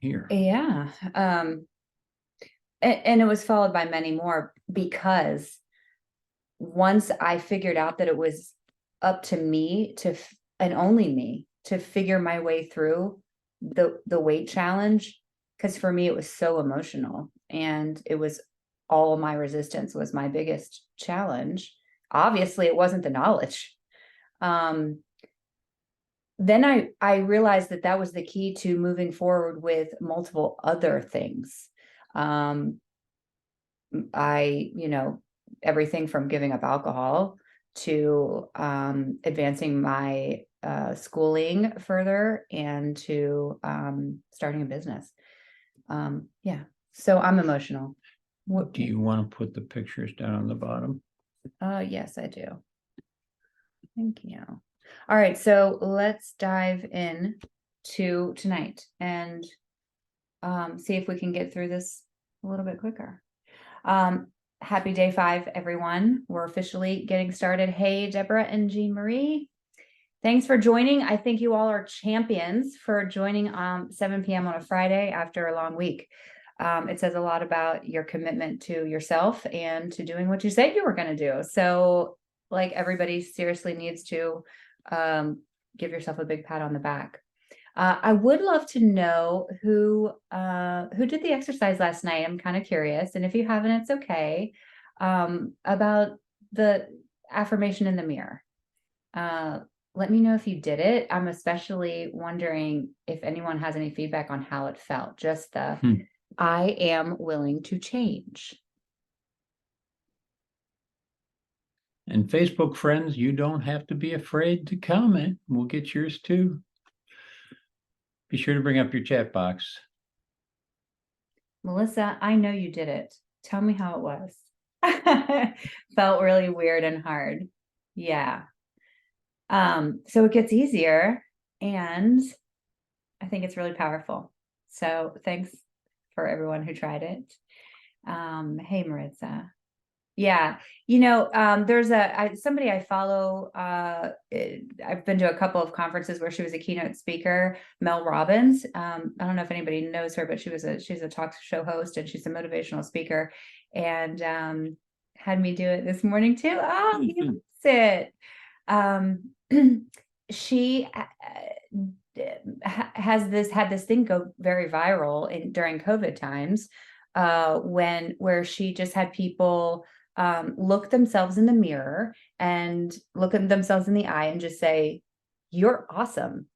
here. Yeah. And it was followed by many more, because once I figured out that it was up to me and only me to figure my way through the weight challenge, because for me it was so emotional, and it was all my resistance was my biggest challenge. Obviously, it wasn't the knowledge. Um, then I realized that that was the key to moving forward with multiple other things. Um, everything from giving up alcohol to advancing my schooling further, and to starting a business. Yeah, so I'm emotional. Do you want to put the pictures down on the bottom? Yes, I do. Thank you. All right, so let's dive in to tonight and see if we can get through this a little bit quicker. Happy day 5, everyone. We're officially getting started. Hey, Deborah and Jean Marie. Thanks for joining. I think you all are champions for joining 7 p.m. on a Friday after a long week. It says a lot about your commitment to yourself and to doing what you said you were going to do. So, like, everybody seriously needs to give yourself a big pat on the back. I would love to know who did the exercise last night. I'm kind of curious, and if you haven't, it's okay. About the affirmation in the mirror. Let me know if you did it. I'm especially wondering if anyone has any feedback on how it felt. Just the I am willing to change. And Facebook friends, you don't have to be afraid to comment. We'll get yours too. Be sure to bring up your chat box. Melissa, I know you did it. Tell me how it was. Felt really weird and hard. Yeah. So it gets easier, and I think it's really powerful. So thanks for everyone who tried it. Hey, Maritza. Yeah, there's somebody I follow. I've been to a couple of conferences where she was a keynote speaker, Mel Robbins. I don't know if anybody knows her, but she's a talk show host, and she's a motivational speaker, and had me do it this morning too. Oh, you missed it. She had this thing go very viral during COVID times, where she just had people look themselves in the mirror and look at themselves in the eye and just say, "You're awesome,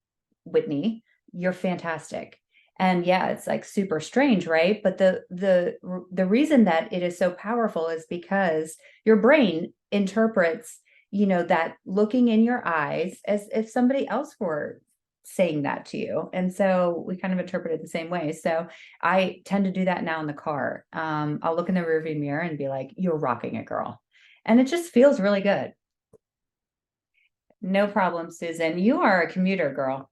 Whitney. You're fantastic." And yeah, it's like super strange, right? But the reason that it is so powerful is because your brain interprets, that looking in your eyes as if somebody else were saying that to you. And so we kind of interpret it the same way. So I tend to do that now in the car. I'll look in the rearview mirror and be like, "You're rocking it, girl." And it just feels really good. No problem, Susan. You are a commuter, girl.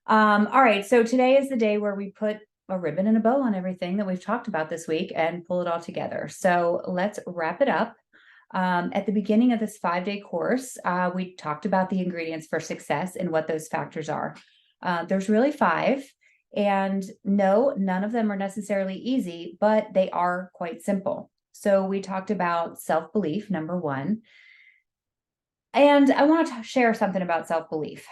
All right. So today is the day where we put a ribbon and a bow on everything that we've talked about this week and pull it all together. So let's wrap it up. At the beginning of this 5-day course, we talked about the ingredients for success and what those factors are. There's really 5, and no, none of them are necessarily easy, but they are quite simple. So we talked about self-belief, number 1. And I want to share something about self-belief.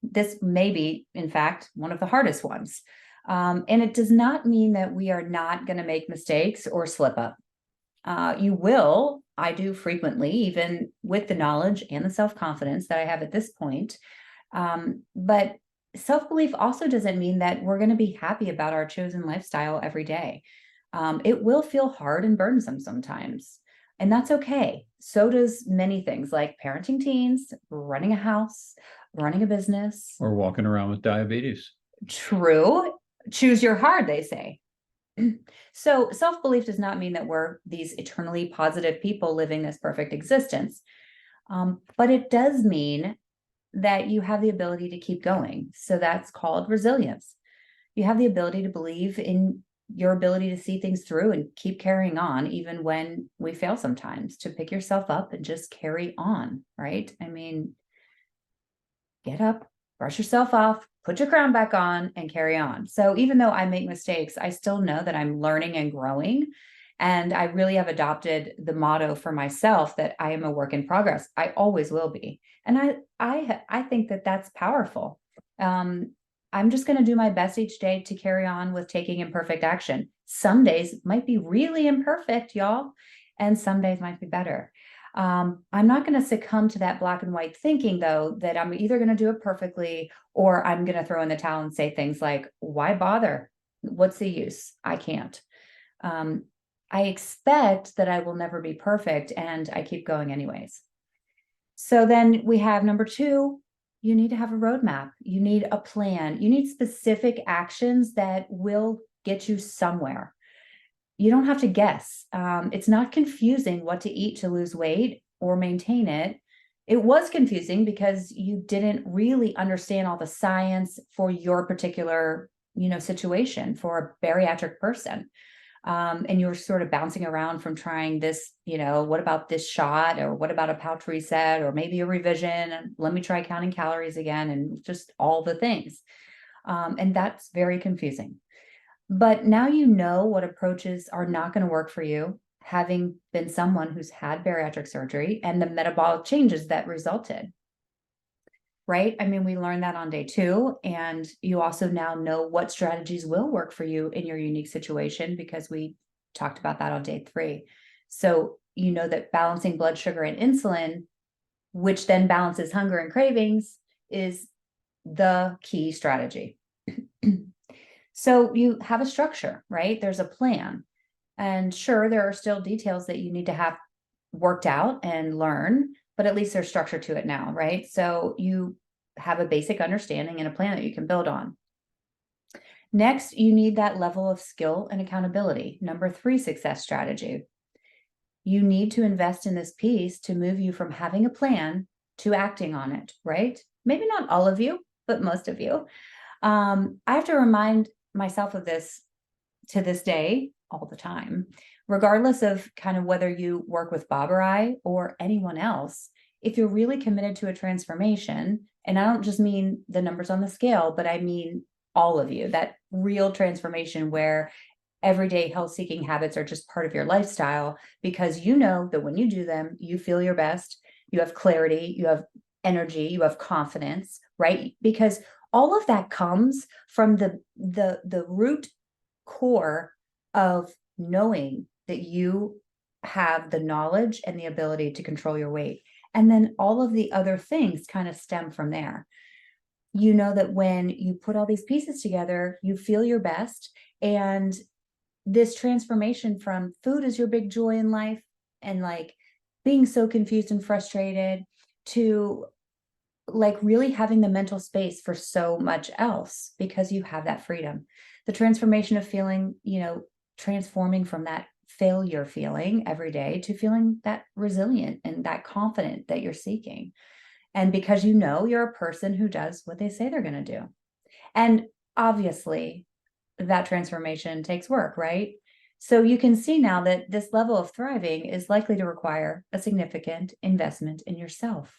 This may be, in fact, one of the hardest ones. And it does not mean that we are not going to make mistakes or slip up. You will. I do frequently, even with the knowledge and the self-confidence that I have at this point. But self-belief also doesn't mean that we're going to be happy about our chosen lifestyle every day. It will feel hard and burdensome sometimes, and that's okay. So does many things, like parenting teens, running a house, running a business, or walking around with diabetes. True. Choose your hard, they say. So self-belief does not mean that we're these eternally positive people living this perfect existence. But it does mean that you have the ability to keep going. So that's called resilience. You have the ability to believe in your ability to see things through and keep carrying on, even when we fail sometimes, to pick yourself up and just carry on, right? I mean, get up, brush yourself off, put your crown back on and carry on. So even though I make mistakes, I still know that I'm learning and growing. And I really have adopted the motto for myself that I am a work in progress. I always will be. And I think that that's powerful. I'm just going to do my best each day to carry on with taking imperfect action. Some days might be really imperfect, y'all, and some days might be better. I'm not going to succumb to that black and white thinking, though, that I'm either going to do it perfectly or I'm going to throw in the towel and say things like, why bother? What's the use? I can't. I expect that I will never be perfect, and I keep going anyways. So then we have number 2, you need to have a roadmap. You need a plan. You need specific actions that will get you somewhere. You don't have to guess. It's not confusing what to eat to lose weight or maintain it. It was confusing because you didn't really understand all the science for your particular, situation for a bariatric person. And you were sort of bouncing around from trying this, what about this shot, or what about a pouch reset, or maybe a revision, and let me try counting calories again, and just all the things. And that's very confusing. But now you know what approaches are not going to work for you, having been someone who's had bariatric surgery and the metabolic changes that resulted. Right? I mean, we learned that on day 2, and you also now know what strategies will work for you in your unique situation, because we talked about that on day 3. So you know that balancing blood sugar and insulin, which then balances hunger and cravings, is the key strategy. So you have a structure, right? There's a plan. And sure, there are still details that you need to have worked out and learn, but at least there's structure to it now, right? So you have a basic understanding and a plan that you can build on. Next, you need that level of skill and accountability. Number 3 success strategy. You need to invest in this piece to move you from having a plan to acting on it, right? Maybe not all of you, but most of you. I have to remind myself of this to this day all the time, regardless of kind of whether you work with Bob or I or anyone else. If you're really committed to a transformation, and I don't just mean the numbers on the scale, but I mean all of you, that real transformation where everyday health-seeking habits are just part of your lifestyle, because you know that when you do them, you feel your best, you have clarity, you have energy, you have confidence, right? Because all of that comes from the root core of knowing that you have the knowledge and the ability to control your weight. And then all of the other things kind of stem from there. You know that when you put all these pieces together, you feel your best. And this transformation from food is your big joy in life, and like being so confused and frustrated, to like really having the mental space for so much else, because you have that freedom. The transformation of feeling, transforming from that failure feeling every day to feeling that resilient and that confident that you're seeking. And because you're a person who does what they say they're going to do. And obviously that transformation takes work, right? So you can see now that this level of thriving is likely to require a significant investment in yourself.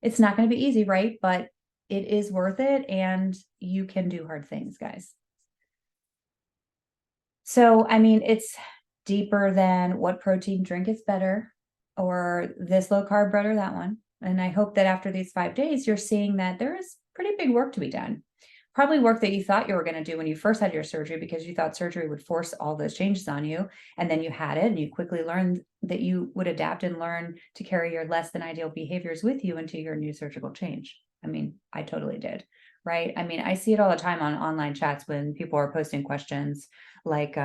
It's not going to be easy, right? But it is worth it, and you can do hard things, guys. So, I mean, it's deeper than what protein drink is better, or this low carb bread or that one. And I hope that after these 5 days, you're seeing that there is pretty big work to be done. Probably work that you thought you were going to do when you first had your surgery, because you thought surgery would force all those changes on you. And then you had it, and you quickly learned that you would adapt and learn to carry your less than ideal behaviors with you into your new surgical change. I mean, I totally did, right? I mean, I see it all the time on online chats when people are posting questions like,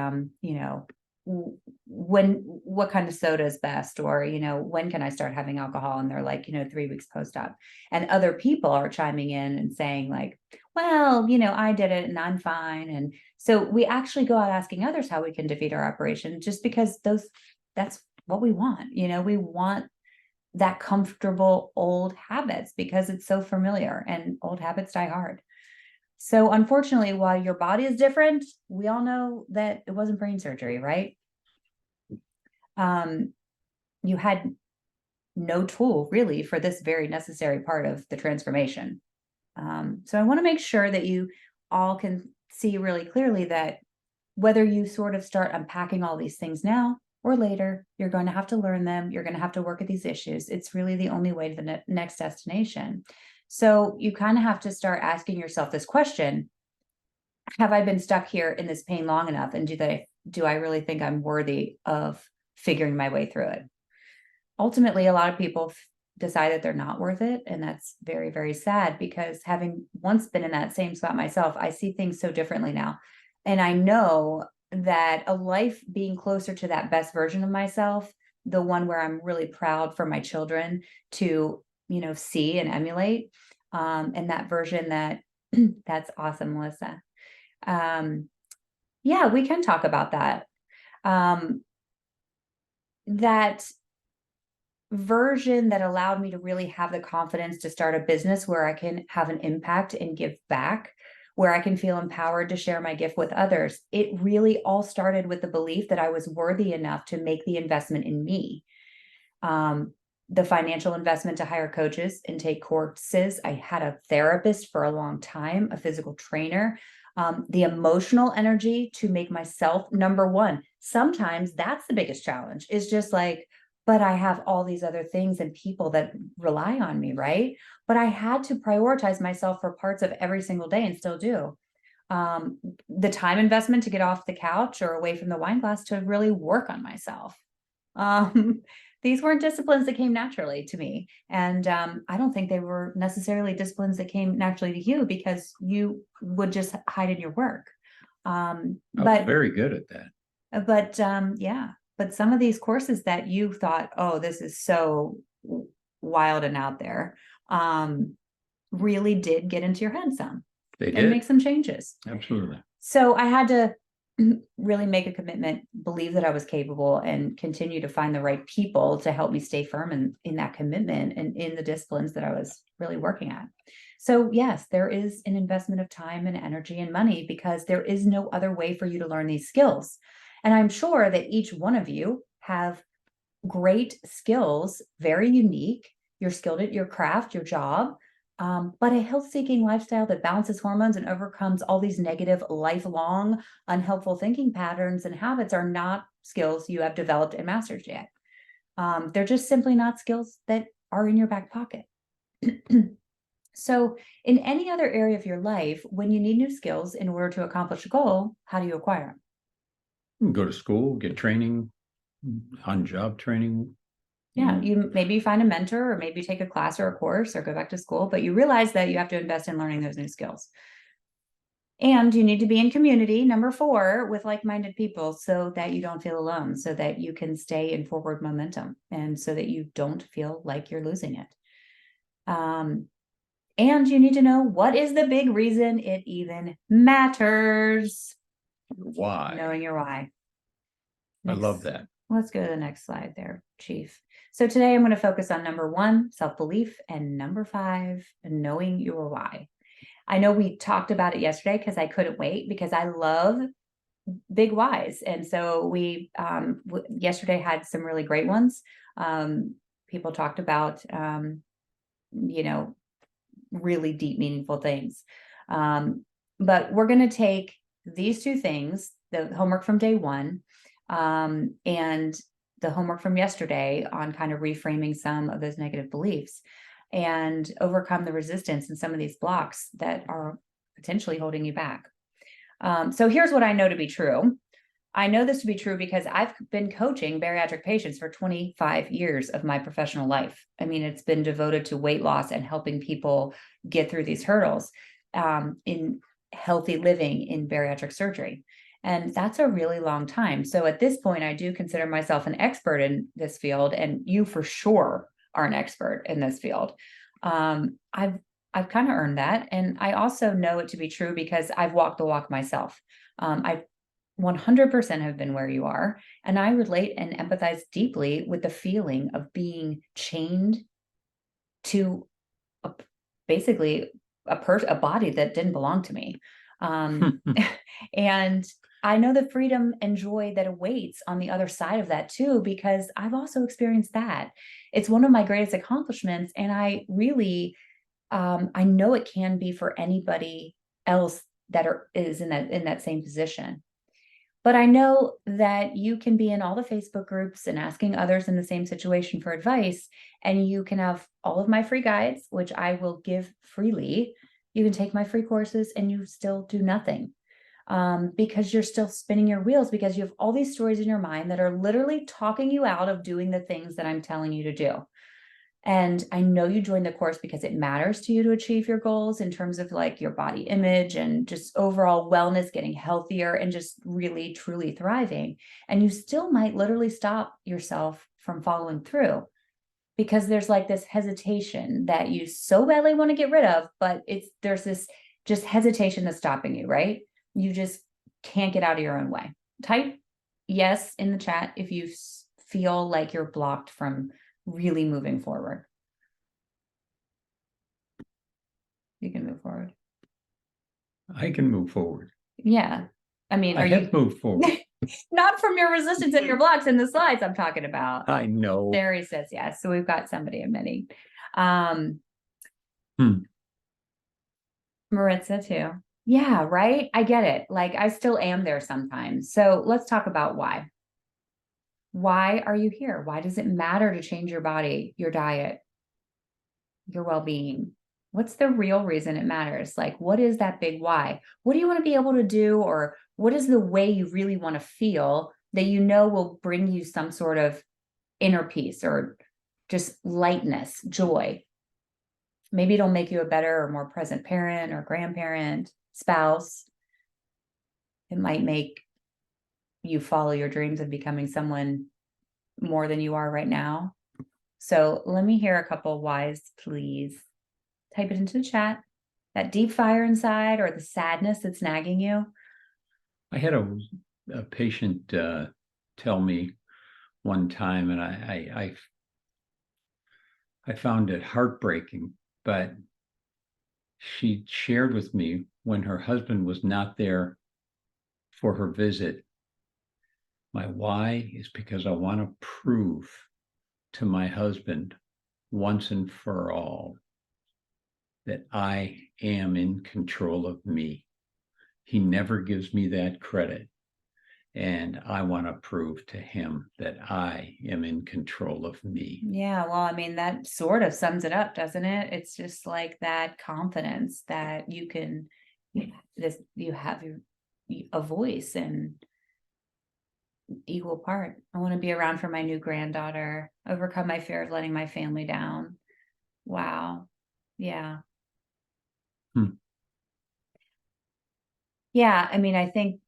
what kind of soda is best, or when can I start having alcohol, and they're like 3 weeks post-op, and other people are chiming in and saying like, well, I did it and I'm fine. And so we actually go out asking others how we can defeat our operation, just because that's what we want. We want that comfortable old habits, because it's so familiar, and old habits die hard. So unfortunately, while your body is different, we all know that it wasn't brain surgery, right? You had no tool really for this very necessary part of the transformation. So I want to make sure that you all can see really clearly that whether you sort of start unpacking all these things now or later, you're going to have to learn them. You're going to have to work at these issues. It's really the only way to the next destination. So you kind of have to start asking yourself this question: have I been stuck here in this pain long enough? And do I really think I'm worthy of figuring my way through it? Ultimately, a lot of people decide that they're not worth it. And that's very, very sad, because having once been in that same spot myself, I see things so differently now. And I know that a life being closer to that best version of myself, the one where I'm really proud for my children to, see and emulate, and that version that that's awesome, Melissa. Yeah, we can talk about that. That version that allowed me to really have the confidence to start a business where I can have an impact and give back, where I can feel empowered to share my gift with others. It really all started with the belief that I was worthy enough to make the investment in me. The financial investment to hire coaches and take courses. I had a therapist for a long time, a physical trainer. The emotional energy to make myself number one. Sometimes that's the biggest challenge, is just like, but I have all these other things and people that rely on me, right? But I had to prioritize myself for parts of every single day, and still do. The time investment to get off the couch or away from the wine glass to really work on myself. These weren't disciplines that came naturally to me. And I don't think they were necessarily disciplines that came naturally to you, because you would just hide in your work. I was very good at that. Yeah. But some of these courses that you thought, oh, this is so wild and out there, really did get into your head some. They and did make some changes. Absolutely. So I had to really make a commitment, believe that I was capable, and continue to find the right people to help me stay firm in that commitment and in the disciplines that I was really working at. So yes, there is an investment of time and energy and money, because there is no other way for you to learn these skills. And I'm sure that each one of you have great skills, very unique. You're skilled at your craft, your job, but a health-seeking lifestyle that balances hormones and overcomes all these negative, lifelong, unhelpful thinking patterns and habits are not skills you have developed and mastered yet. They're just simply not skills that are in your back pocket. So in any other area of your life, when you need new skills in order to accomplish a goal, how do you acquire them? Go to school, get training, on-job training. Yeah, you maybe find a mentor, or maybe take a class or a course, or go back to school, but you realize that you have to invest in learning those new skills. And you need to be in community, number 4, with like-minded people, so that you don't feel alone, so that you can stay in forward momentum, and so that you don't feel like you're losing it. And you need to know, what is the big reason it even matters? Why? Knowing your why. I love that. Let's go to the next slide there, Chief. So today I'm going to focus on number 1, self-belief, and number 5, knowing your why. I know we talked about it yesterday because I couldn't wait, because I love big whys. And so we yesterday had some really great ones. People talked about, really deep, meaningful things. But we're going to take these 2 things, the homework from day 1, and the homework from yesterday, on kind of reframing some of those negative beliefs and overcome the resistance and some of these blocks that are potentially holding you back. So here's what I know to be true. I know this to be true because I've been coaching bariatric patients for 25 years of my professional life. I mean, it's been devoted to weight loss and helping people get through these hurdles, in healthy living in bariatric surgery. And that's a really long time. So at this point, I do consider myself an expert in this field, and you for sure are an expert in this field. I've kind of earned that. And I also know it to be true because I've walked the walk myself. I 100% have been where you are. And I relate and empathize deeply with the feeling of being chained to basically a body that didn't belong to me. And I know the freedom and joy that awaits on the other side of that too, because I've also experienced that. It's one of my greatest accomplishments. And I really I know it can be for anybody else that is in that same position. But I know that you can be in all the Facebook groups and asking others in the same situation for advice, and you can have all of my free guides, which I will give freely. You can take my free courses and you still do nothing, because you're still spinning your wheels, because you have all these stories in your mind that are literally talking you out of doing the things that I'm telling you to do. And I know you joined the course because it matters to you to achieve your goals in terms of like your body image and just overall wellness, getting healthier and just really, truly thriving. And you still might literally stop yourself from following through because there's like this hesitation that you so badly want to get rid of, but there's this just hesitation that's stopping you, right? You just can't get out of your own way. Type yes in the chat if you feel like you're blocked from really moving forward. You can move forward. I can move forward. Yeah. I mean, I have moved forward. Not from your resistance and your blocks in the slides I'm talking about. I know. There he says yes. So we've got somebody admitting. Maritza too. Yeah, right. I get it. Like I still am there sometimes. So let's talk about why. Why are you here? Why does it matter to change your body, your diet, your well-being? What's the real reason it matters? Like, what is that big why? What do you want to be able to do? Or what is the way you really want to feel that you know will bring you some sort of inner peace or just lightness, joy? Maybe it'll make you a better or more present parent or grandparent, spouse. It might make you follow your dreams of becoming someone more than you are right now. So let me hear a couple whys, please. Type it into the chat. That deep fire inside or the sadness that's nagging you. I had a patient tell me one time, and I found it heartbreaking, but she shared with me when her husband was not there for her visit. My why is because I want to prove to my husband once and for all that I am in control of me. He never gives me that credit. And I want to prove to him that I am in control of me. Yeah, well, I mean, that sort of sums it up, doesn't it? It's just like that confidence that you can, you have a voice and equal part. I want to be around for my new granddaughter, overcome my fear of letting my family down. Wow. Yeah. Yeah, I mean, I think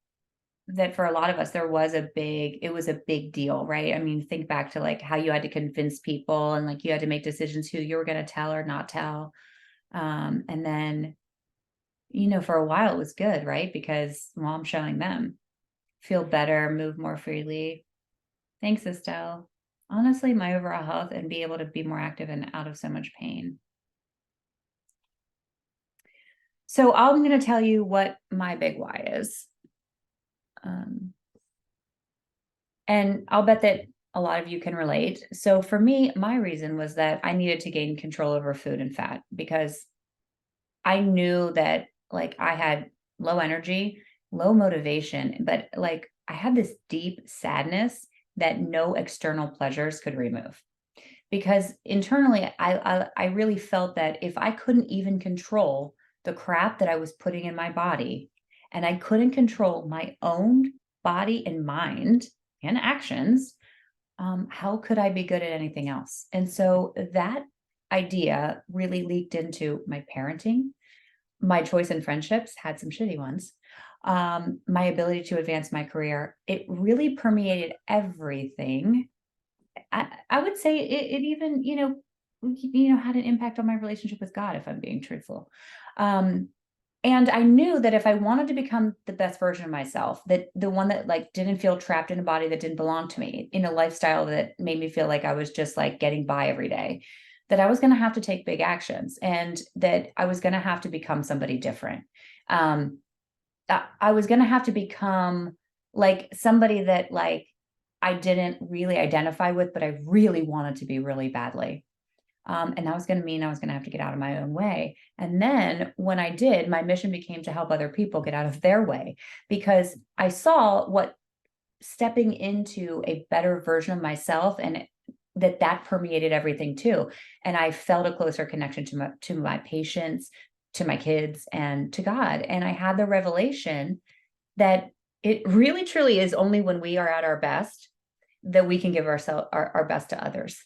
that for a lot of us, it was a big deal, right? I mean, think back to like how you had to convince people and like you had to make decisions who you were going to tell or not tell. And then, for a while it was good, right? Because, well, I'm showing them feel better, move more freely. Thanks, Estelle. Honestly, my overall health and be able to be more active and out of so much pain. So I'm going to tell you what my big why is. And I'll bet that a lot of you can relate. So for me, my reason was that I needed to gain control over food and fat because I knew that like I had low energy, low motivation, but like I had this deep sadness that no external pleasures could remove. Because internally, I really felt that if I couldn't even control the crap that I was putting in my body, and I couldn't control my own body and mind and actions, how could I be good at anything else? And so that idea really leaked into my parenting, my choice in friendships, had some shitty ones, my ability to advance my career. It really permeated everything. I would say it even, had an impact on my relationship with God, if I'm being truthful. And I knew that if I wanted to become the best version of myself, that the one that like didn't feel trapped in a body that didn't belong to me, in a lifestyle that made me feel like I was just like getting by every day, that I was going to have to take big actions and that I was going to have to become somebody different. I was going to have to become like somebody that like I didn't really identify with, but I really wanted to be really badly. And that was going to mean I was going to have to get out of my own way. And then when I did, my mission became to help other people get out of their way, because I saw what stepping into a better version of myself, and that permeated everything too. And I felt a closer connection to my patients, to my kids, and to God. And I had the revelation that it really truly is only when we are at our best that we can give ourselves our best to others.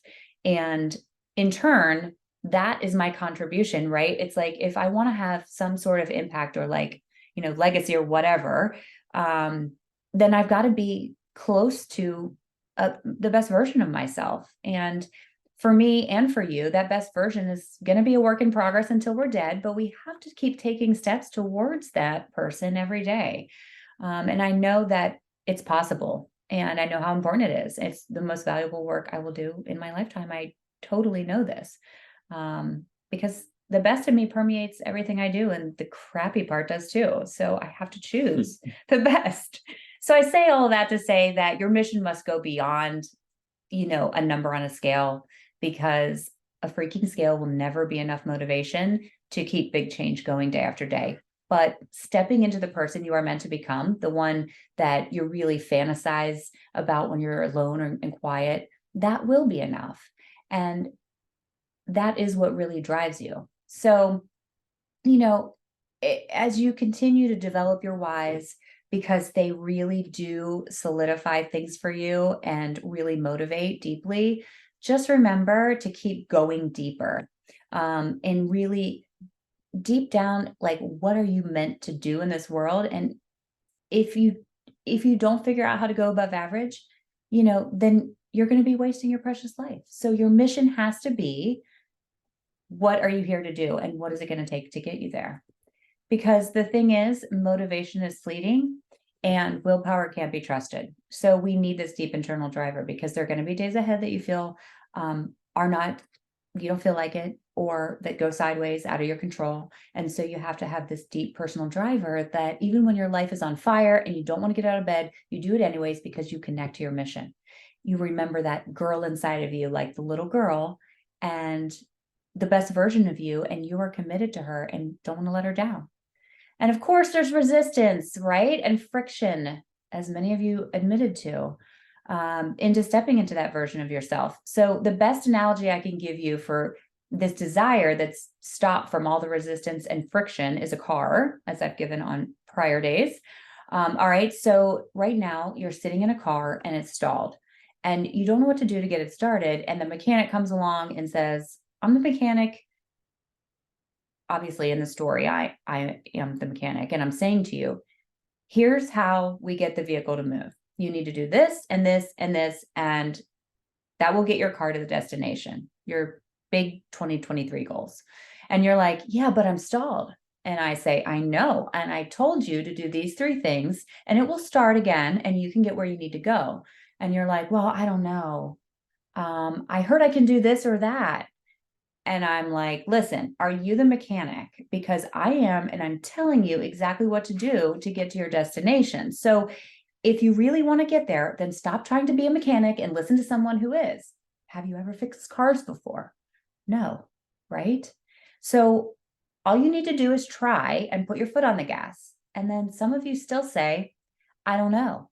And in turn, that is my contribution, right? It's like, if I want to have some sort of impact, or like, legacy or whatever, then I've got to be close to the best version of myself. And for me and for you, that best version is going to be a work in progress until we're dead, but we have to keep taking steps towards that person every day. And I know that it's possible, and I know how important it is. It's the most valuable work I will do in my lifetime. I totally know this, because the best of me permeates everything I do, and the crappy part does too. So I have to choose the best. So I say all that to say that your mission must go beyond, a number on a scale, because a freaking scale will never be enough motivation to keep big change going day after day. But stepping into the person you are meant to become, the one that you really fantasize about when you're alone and quiet, that will be enough. And that is what really drives you. So, as you continue to develop your whys, because they really do solidify things for you and really motivate deeply, just remember to keep going deeper, and really deep down, like, what are you meant to do in this world? And if you don't figure out how to go above average, then you're going to be wasting your precious life. So your mission has to be, what are you here to do, and what is it going to take to get you there? Because the thing is, motivation is fleeting and willpower can't be trusted. So we need this deep internal driver, because there are going to be days ahead that you feel you don't feel like it, or that go sideways, out of your control. And so you have to have this deep personal driver that even when your life is on fire and you don't want to get out of bed, you do it anyways, because you connect to your mission. You remember that girl inside of you, like the little girl, and the best version of you, and you are committed to her and don't want to let her down. And of course, there's resistance, right? And friction, as many of you admitted to, into stepping into that version of yourself. So the best analogy I can give you for this desire that's stopped from all the resistance and friction is a car, as I've given on prior days. All right, so right now you're sitting in a car and it's stalled, and you don't know what to do to get it started. And the mechanic comes along and says, I'm the mechanic. Obviously, in the story, I am the mechanic, and I'm saying to you, here's how we get the vehicle to move. You need to do this and this and this, and that will get your car to the destination, your big 2023 goals. And you're like, yeah, but I'm stalled. And I say, I know. And I told you to do these 3 things, and it will start again, and you can get where you need to go. And you're like, well, I don't know. I heard I can do this or that. And I'm like, listen, are you the mechanic? Because I am, and I'm telling you exactly what to do to get to your destination. So if you really want to get there, then stop trying to be a mechanic and listen to someone who is. Have you ever fixed cars before? No, right? So all you need to do is try and put your foot on the gas. And then some of you still say, I don't know.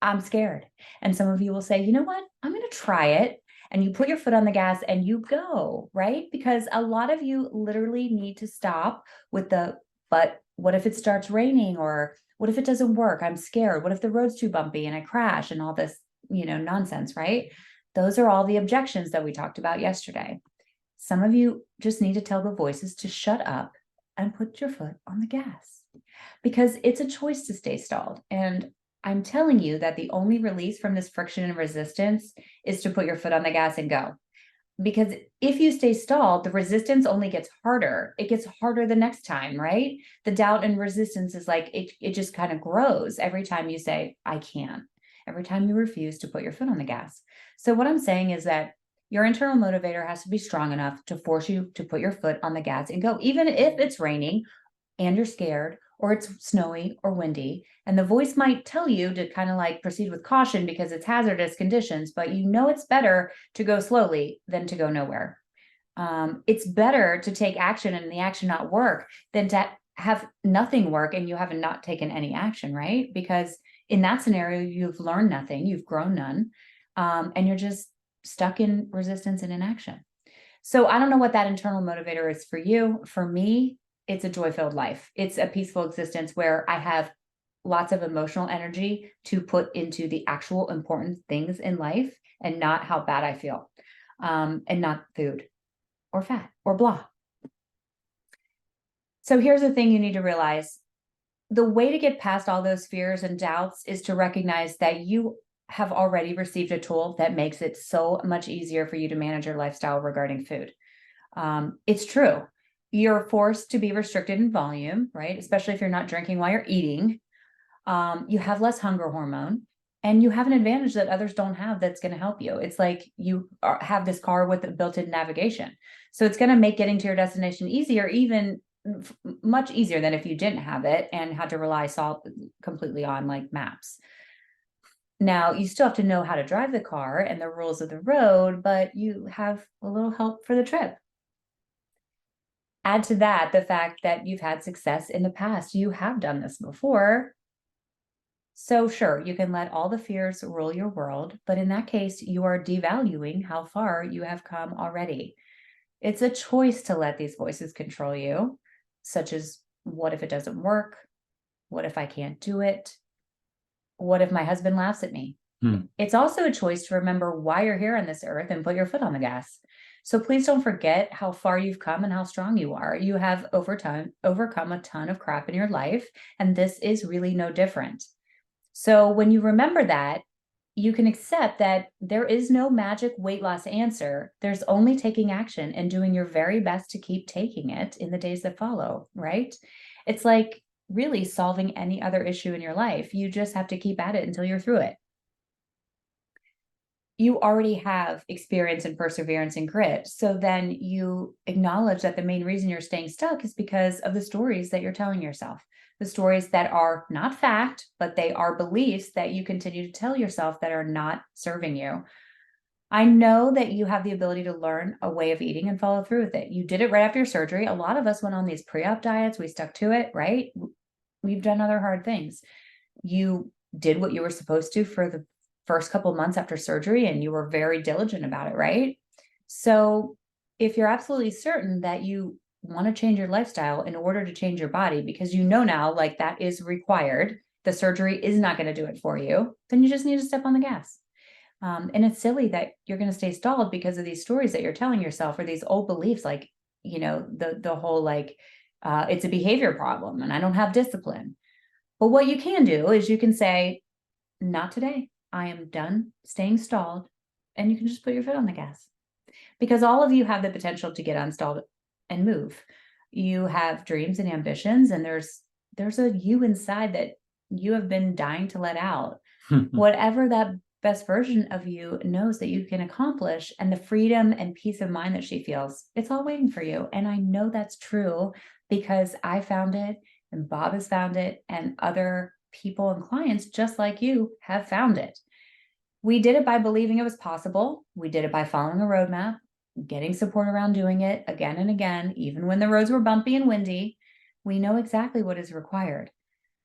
I'm scared. And some of you will say, you know what? I'm going to try it. And you put your foot on the gas and you go, right? Because a lot of you literally need to stop with but what if it starts raining? Or what if it doesn't work? I'm scared. What if the road's too bumpy and I crash, and all this, nonsense, right? Those are all the objections that we talked about yesterday. Some of you just need to tell the voices to shut up and put your foot on the gas, because it's a choice to stay stalled. And I'm telling you that the only release from this friction and resistance is to put your foot on the gas and go. Because if you stay stalled, the resistance only gets harder. It gets harder the next time, right? The doubt and resistance is like, it just kind of grows every time you say, I can't, every time you refuse to put your foot on the gas. So what I'm saying is that your internal motivator has to be strong enough to force you to put your foot on the gas and go, even if it's raining and you're scared, or it's snowy or windy. And the voice might tell you to kind of like proceed with caution because it's hazardous conditions, but it's better to go slowly than to go nowhere. It's better to take action and the action not work than to have nothing work and you haven't not taken any action, right? Because in that scenario, you've learned nothing, you've grown none, and you're just stuck in resistance and inaction. So I don't know what that internal motivator is for you. For me, it's a joy-filled life. It's a peaceful existence where I have lots of emotional energy to put into the actual important things in life and not how bad I feel, and not food or fat or blah. So here's the thing you need to realize. The way to get past all those fears and doubts is to recognize that you have already received a tool that makes it so much easier for you to manage your lifestyle regarding food. It's true. You're forced to be restricted in volume, right? Especially if you're not drinking while you're eating. You have less hunger hormone and you have an advantage that others don't have that's going to help you. It's like you have this car with a built-in navigation. So it's going to make getting to your destination easier, even much easier than if you didn't have it and had to rely completely on like maps. Now, you still have to know how to drive the car and the rules of the road, but you have a little help for the trip. Add to that the fact that you've had success in the past. You have done this before. So sure, you can let all the fears rule your world, but in that case, you are devaluing how far you have come already. It's a choice to let these voices control you, such as, what if it doesn't work? What if I can't do it? What if my husband laughs at me? It's also a choice to remember why you're here on this earth and put your foot on the gas. So please don't forget how far you've come and how strong you are. You have overcome a ton of crap in your life, and this is really no different. So when you remember that, you can accept that there is no magic weight loss answer. There's only taking action and doing your very best to keep taking it in the days that follow, right? It's like really solving any other issue in your life. You just have to keep at it until you're through it. You already have experience and perseverance and grit. So then you acknowledge that the main reason you're staying stuck is because of the stories that you're telling yourself. The stories that are not fact, but they are beliefs that you continue to tell yourself that are not serving you. I know that you have the ability to learn a way of eating and follow through with it. You did it right after your surgery. A lot of us went on these pre-op diets. We stuck to it, right? We've done other hard things. You did what you were supposed to for the first couple of months after surgery, and you were very diligent about it, right? So if you're absolutely certain that you want to change your lifestyle in order to change your body, because you know now, like, that is required, the surgery is not going to do it for you, then you just need to step on the gas. And it's silly that you're going to stay stalled because of these stories that you're telling yourself, or these old beliefs, like, the whole like, it's a behavior problem and I don't have discipline. But what you can do is you can say, not today. I am done staying stalled. And you can just put your foot on the gas, because all of you have the potential to get unstalled and move. You have dreams and ambitions, and there's a you inside that you have been dying to let out. Whatever that best version of you knows that you can accomplish, and the freedom and peace of mind that she feels, it's all waiting for you. And I know that's true because I found it, and Bob has found it, and other people and clients just like you have found it. We did it by believing it was possible. We did it by following a roadmap, getting support around doing it again and again, even when the roads were bumpy and windy. We know exactly what is required.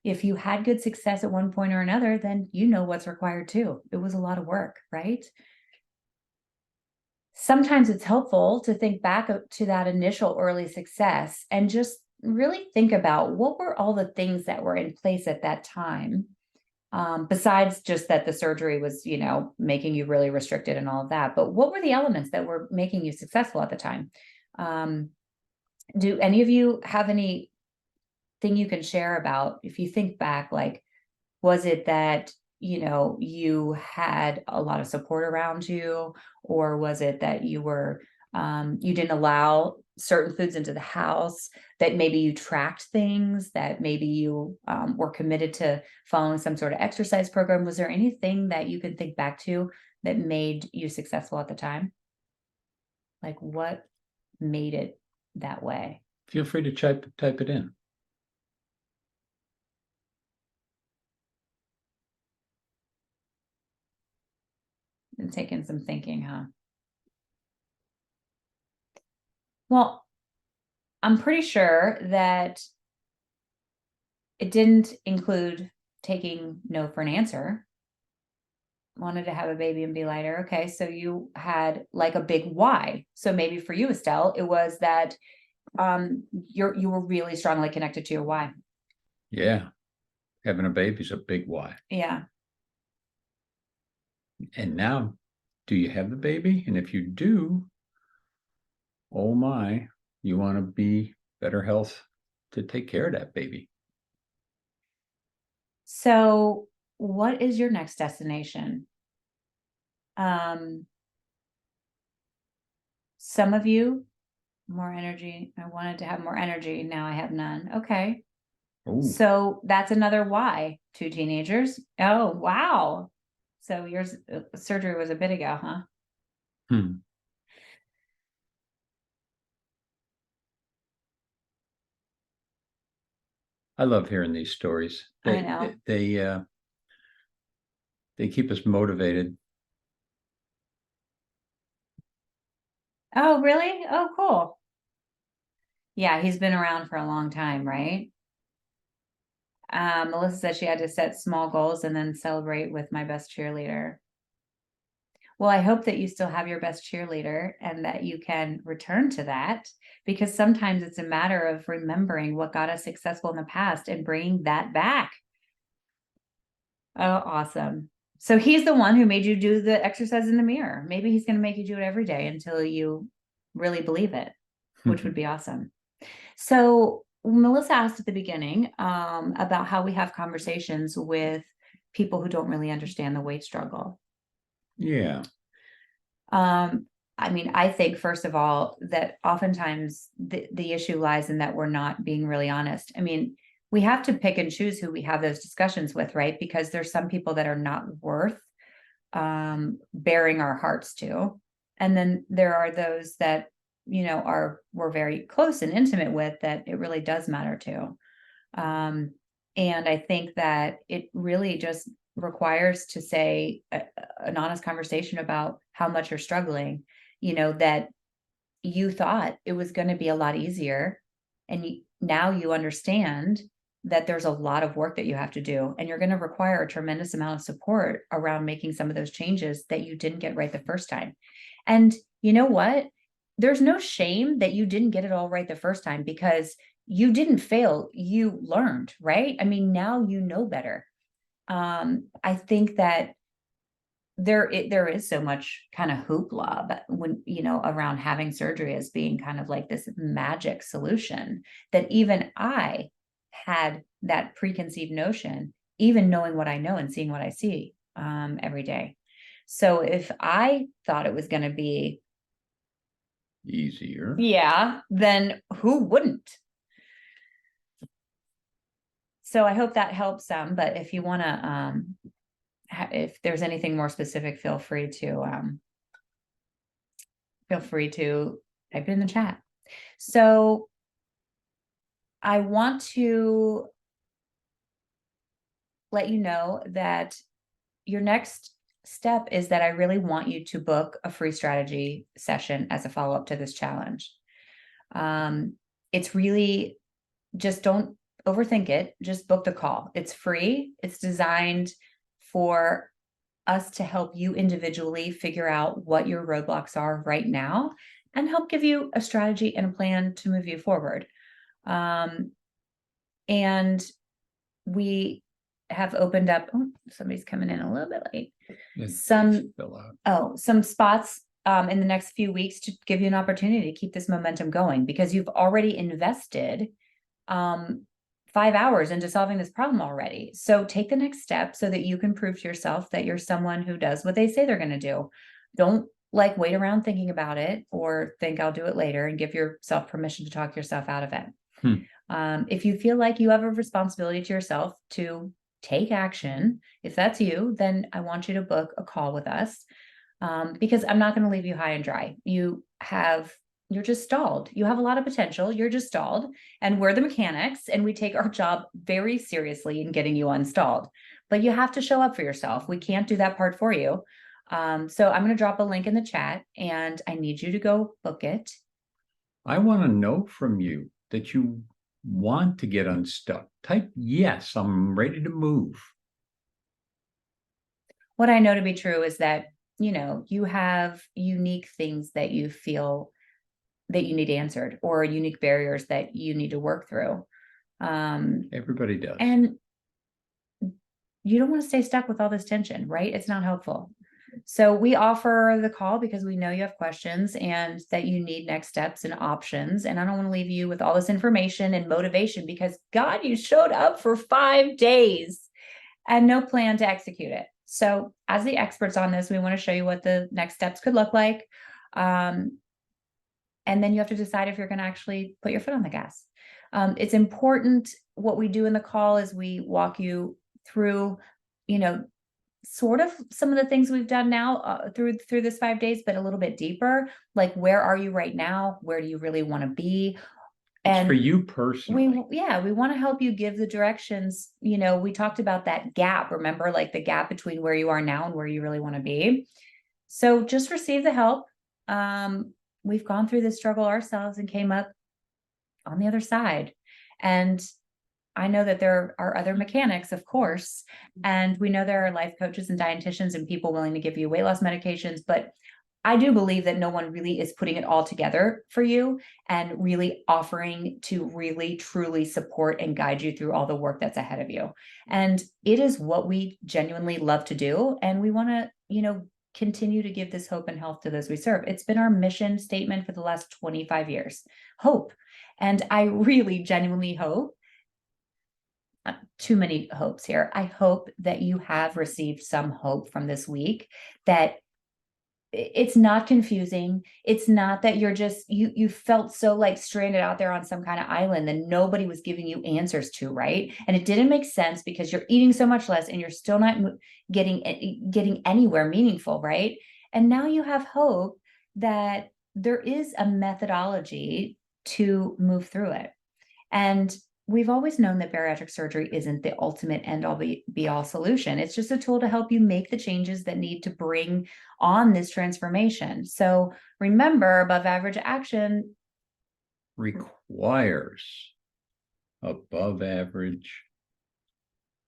If you had good success at one point or another, then you know what's required too. It was a lot of work, right? Sometimes it's helpful to think back to that initial early success and just really think about what were all the things that were in place at that time, besides just that the surgery was, making you really restricted and all of that. But what were the elements that were making you successful at the time? Do any of you have anything you can share about, if you think back, like, was it that, you had a lot of support around you, or was it that you didn't allow certain foods into the house, that maybe you tracked things, that maybe you were committed to following some sort of exercise program? Was there anything that you can think back to that made you successful at the time? Like, what made it that way? Feel free to type it in. And taking some thinking, huh? Well, I'm pretty sure that it didn't include taking no for an answer. Wanted to have a baby and be lighter. Okay, so you had like a big why. So maybe for you, Estelle, it was that you were really strongly connected to your why. Yeah. Having a baby is a big why. Yeah. And now, do you have the baby? And if you do, oh my, you want to be better health to take care of that baby. So what is your next destination? Some of you, more energy. I wanted to have more energy. Now I have none. Okay. Oh, So that's another why. 2 teenagers. Oh, wow. So yours surgery was a bit ago, huh? hmm. I love hearing these stories. I know. They keep us motivated. Oh, really? Oh, cool. Yeah, he's been around for a long time, right? Melissa said she had to set small goals and then celebrate with my best cheerleader. Well, I hope that you still have your best cheerleader and that you can return to that, because sometimes it's a matter of remembering what got us successful in the past and bringing that back. Oh, awesome. So he's the one who made you do the exercise in the mirror. Maybe he's going to make you do it every day until you really believe it, which would be awesome. So Melissa asked at the beginning about how we have conversations with people who don't really understand the weight struggle. Yeah. I mean, I think first of all, that oftentimes the issue lies in that we're not being really honest. I mean, we have to pick and choose who we have those discussions with, right? Because there's some people that are not worth bearing our hearts to. And then there are those that, we're very close and intimate with, that it really does matter to. And I think that it really just requires to say an honest conversation about how much you're struggling, that you thought it was going to be a lot easier. And now you understand that there's a lot of work that you have to do, and you're going to require a tremendous amount of support around making some of those changes that you didn't get right the first time. And you know what? There's no shame that you didn't get it all right the first time, because you didn't fail, you learned, right? I mean, now you know better. I think that there is so much kind of hoopla, but when around having surgery as being kind of like this magic solution, that even I had that preconceived notion, even knowing what I know and seeing what I see every day. So if I thought it was going to be Easier. yeah, then who wouldn't? So I hope that helps some, but if you want to if there's anything more specific, feel free to type it in the chat. So I want to let you know that your next step is that I really want you to book a free strategy session as a follow-up to this challenge. It's really, just don't overthink it. Just book the call. It's free. It's designed for us to help you individually figure out what your roadblocks are right now and help give you a strategy and a plan to move you forward. And we have opened up, oh, somebody's coming in a little bit late. Some spots in the next few weeks to give you an opportunity to keep this momentum going, because you've already invested 5 hours into solving this problem already. So take the next step so that you can prove to yourself that you're someone who does what they say they're going to do. Don't wait around thinking about it or think I'll do it later, and give yourself permission to talk yourself out of it. If you feel like you have a responsibility to yourself to take action, if that's you, then I want you to book a call with us, because I'm not going to leave you high and dry. You're just stalled. You have a lot of potential. You're just stalled, and we're the mechanics, and we take our job very seriously in getting you unstalled. But you have to show up for yourself. We can't do that part for you. So I'm going to drop a link in the chat, and I need you to go book it. I want to know from you that you want to get unstuck. Type yes, I'm ready to move. What I know to be true is that, you have unique things that you feel that you need answered, or unique barriers that you need to work through. Everybody does. And you don't want to stay stuck with all this tension, right? It's not helpful. So we offer the call because we know you have questions and that you need next steps and options. And I don't want to leave you with all this information and motivation because God, you showed up for 5 days and no plan to execute it. So as the experts on this, we want to show you what the next steps could look like. And then you have to decide if you're going to actually put your foot on the gas. It's important. What we do in the call is we walk you through, sort of some of the things we've done now through this 5 days, but a little bit deeper. Like, where are you right now? Where do you really want to be? It's And for you personally. we want to help you give the directions. We talked about that gap, remember, like the gap between where you are now and where you really want to be. So just receive the help. We've gone through this struggle ourselves and came up on the other side. And I know that there are other mechanics, of course, and we know there are life coaches and dietitians and people willing to give you weight loss medications, but I do believe that no one really is putting it all together for you and really offering to really truly support and guide you through all the work that's ahead of you. And it is what we genuinely love to do. And we want to, continue to give this hope and health to those we serve. It's been our mission statement for the last 25 years, hope. And I really genuinely hope, too many hopes here. I hope that you have received some hope from this week, that it's not confusing. It's not that you're just, you felt so like stranded out there on some kind of island that nobody was giving you answers to, right? And it didn't make sense because you're eating so much less and you're still not getting anywhere meaningful, right? And now you have hope that there is a methodology to move through it. And we've always known that bariatric surgery isn't the ultimate end all be all solution. It's just a tool to help you make the changes that need to bring on this transformation. So remember, above average action requires above average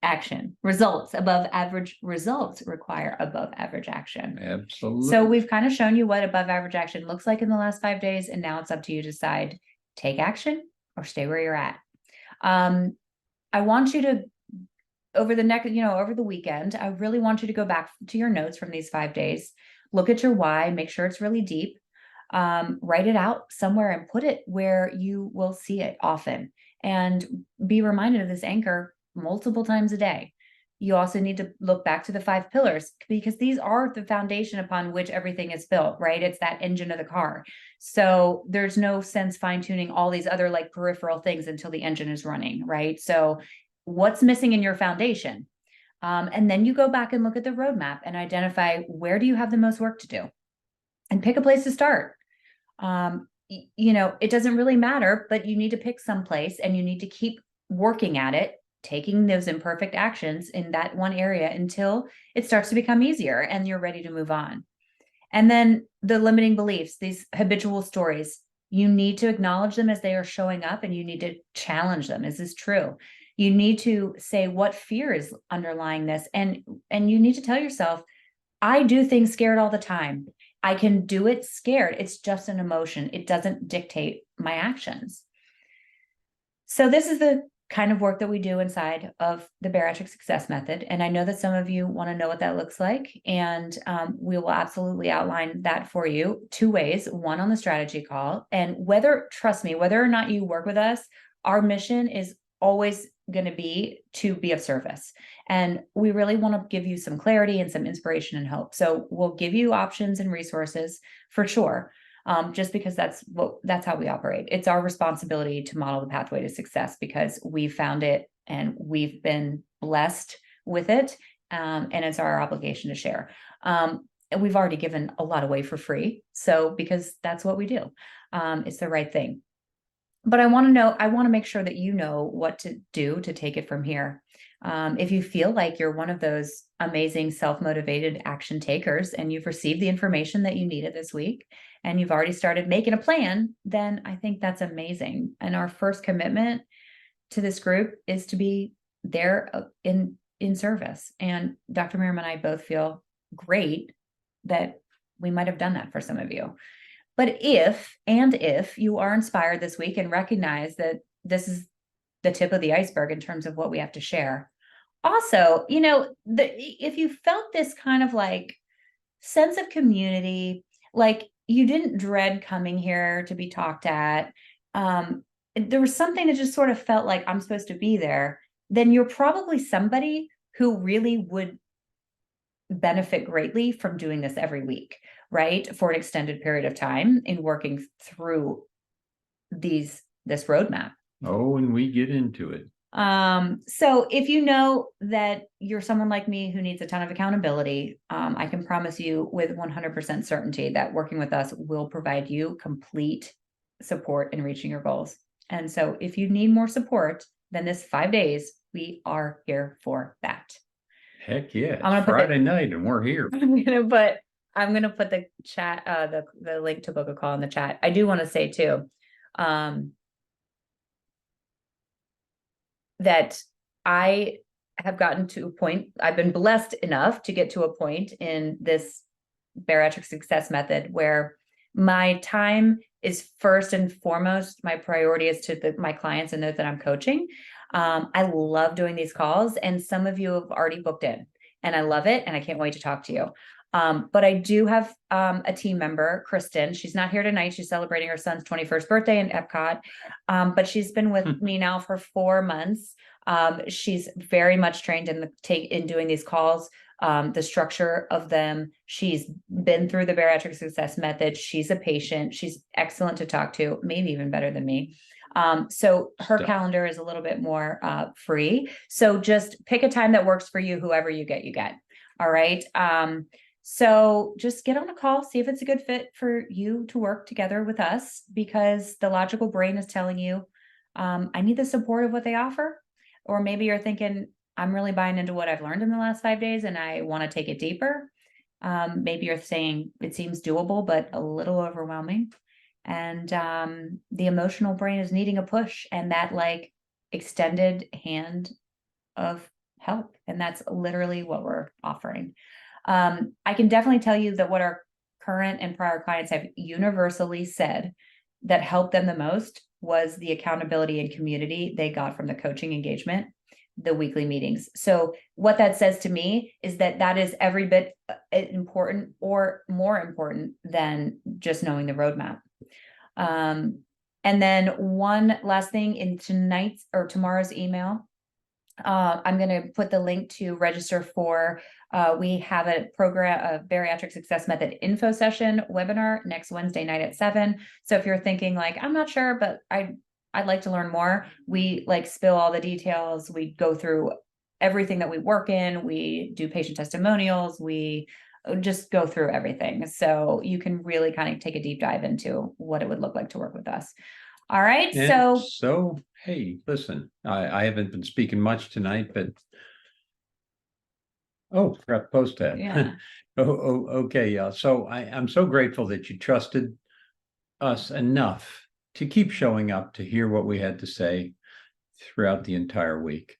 action. Results above average results require above average action. Absolutely. So we've kind of shown you what above average action looks like in the last 5 days. And now it's up to you to decide, take action or stay where you're at. I want you to, over the weekend, I really want you to go back to your notes from these 5 days, look at your why, make sure it's really deep, write it out somewhere and put it where you will see it often, and be reminded of this anchor multiple times a day. You also need to look back to the 5 pillars because these are the foundation upon which everything is built, right? It's that engine of the car. So there's no sense fine-tuning all these other like peripheral things until the engine is running, right? So what's missing in your foundation? And then you go back and look at the roadmap and identify, where do you have the most work to do? And pick a place to start. It doesn't really matter, but you need to pick some place and you need to keep working at it, taking those imperfect actions in that one area until it starts to become easier and you're ready to move on. And then the limiting beliefs, these habitual stories, you need to acknowledge them as they are showing up and you need to challenge them. Is this true? You need to say what fear is underlying this. And you need to tell yourself, I do things scared all the time. I can do it scared. It's just an emotion. It doesn't dictate my actions. So this is the kind of work that we do inside of the Bariatric Success Method. And I know that some of you want to know what that looks like. And we will absolutely outline that for you 2 ways, one on the strategy call. And trust me, whether or not you work with us, our mission is always going to be to be of service. And we really want to give you some clarity and some inspiration and hope. So we'll give you options and resources for sure. Just because that's how we operate. It's our responsibility to model the pathway to success because we found it and we've been blessed with it. And it's our obligation to share. And we've already given a lot away for free. So because that's what we do. It's the right thing. but I want to make sure that you know what to do to take it from here. If you feel like you're one of those amazing self-motivated action takers and you've received the information that you needed this week and you've already started making a plan, then I think that's amazing. And our first commitment to this group is to be there in service. And Dr. Miriam and I both feel great that we might have done that for some of you. But if you are inspired this week and recognize that this is the tip of the iceberg in terms of what we have to share. Also, if you felt this kind of like sense of community, like you didn't dread coming here to be talked at, there was something that just sort of felt like I'm supposed to be there, then you're probably somebody who really would benefit greatly from doing this every week, right? For an extended period of time in working through this roadmap. Oh, and we get into it. So if you know that you're someone like me who needs a ton of accountability, I can promise you with 100% certainty that working with us will provide you complete support in reaching your goals. And so if you need more support than this 5 days, we are here for that. Heck yeah. I'm gonna It's put Friday night and we're here. I'm gonna put the chat, the link to book a call in the chat. I do want to say too, that I have gotten to a point, I've been blessed enough to get to a point in this bariatric success method where my time is first and foremost, my priority is to my clients and those that I'm coaching. I love doing these calls, and some of you have already booked in, and I love it, and I can't wait to talk to you. But I do have a team member, Kristen. She's not here tonight. She's celebrating her son's 21st birthday in Epcot. But she's been with me now for 4 months. She's very much trained in doing these calls, the structure of them. She's been through the bariatric success method. She's a patient. She's excellent to talk to, maybe even better than me. So her calendar is a little bit more free. So just pick a time that works for you, whoever you get. All right. So just get on a call, see if it's a good fit for you to work together with us, because the logical brain is telling you, I need the support of what they offer. Or maybe you're thinking, I'm really buying into what I've learned in the last 5 days and I want to take it deeper. Maybe you're saying it seems doable, but a little overwhelming. And the emotional brain is needing a push and that like extended hand of help. And that's literally what we're offering. I can definitely tell you that what our current and prior clients have universally said that helped them the most was the accountability and community they got from the coaching engagement, the weekly meetings. So what that says to me is that is every bit important or more important than just knowing the roadmap. And then one last thing in tonight's or tomorrow's email, I'm going to put the link to register for, we have a program, a bariatric success method info session webinar next Wednesday night at 7. So if you're thinking like, I'm not sure, but I'd like to learn more, we like spill all the details. We go through everything that we work in. We do patient testimonials. We just go through everything. So you can really kind of take a deep dive into what it would look like to work with us. All right. And so, hey, listen, I haven't been speaking much tonight, but forgot to post that. Yeah. Okay. So I'm so grateful that you trusted us enough to keep showing up to hear what we had to say throughout the entire week.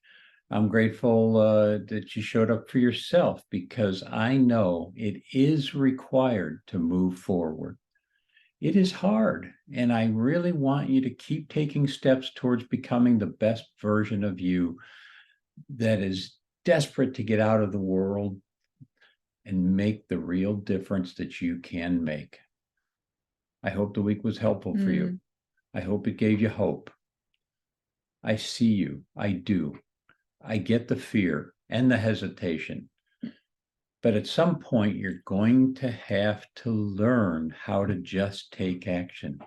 I'm grateful that you showed up for yourself, because I know it is required to move forward. It is hard, and I really want you to keep taking steps towards becoming the best version of you that is desperate to get out of the world and make the real difference that you can make. I hope the week was helpful for you. I hope it gave you hope. I see you. I do. I get the fear and the hesitation. But at some point, you're going to have to learn how to just take action.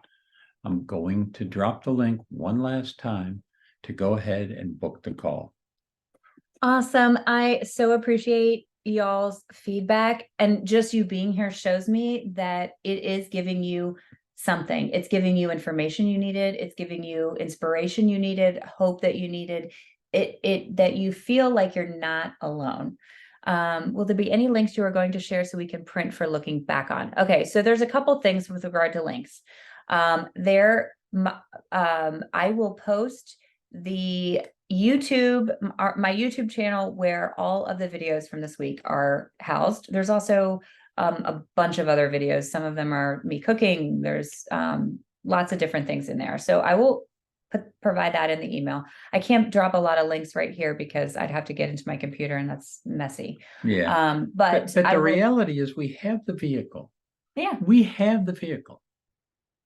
I'm going to drop the link one last time to go ahead and book the call. Awesome. I so appreciate y'all's feedback, and just you being here shows me that it is giving you something. It's giving you information you needed. It's giving you inspiration you needed, hope that you needed, that you feel like you're not alone. Will there be any links you are going to share so we can print for looking back on? Okay, so there's a couple things with regard to links. I will post the YouTube, my YouTube channel, where all of the videos from this week are housed. There's also a bunch of other videos. Some of them are me cooking. There's lots of different things in there. So I will provide that in the email. I can't drop a lot of links right here because I'd have to get into my computer and that's messy. Yeah. But the reality is we have the vehicle. Yeah. We have the vehicle.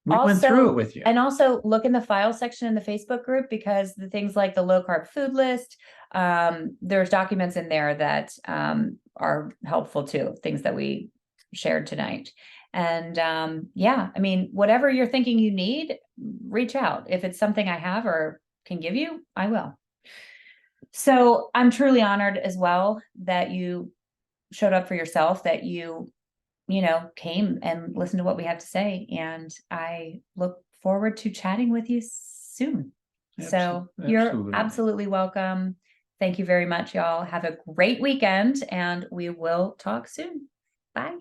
We went through it with you. And also look in the file section in the Facebook group, because the things like the low carb food list, there's documents in there that are helpful too, things that we shared tonight. And yeah, I mean, whatever you're thinking you need, reach out. If it's something I have or can give you, I will. So I'm truly honored as well that you showed up for yourself, that you came and listened to what we have to say. And I look forward to chatting with you soon. So you're absolutely welcome. Thank you very much, y'all. Have a great weekend and we will talk soon. Bye.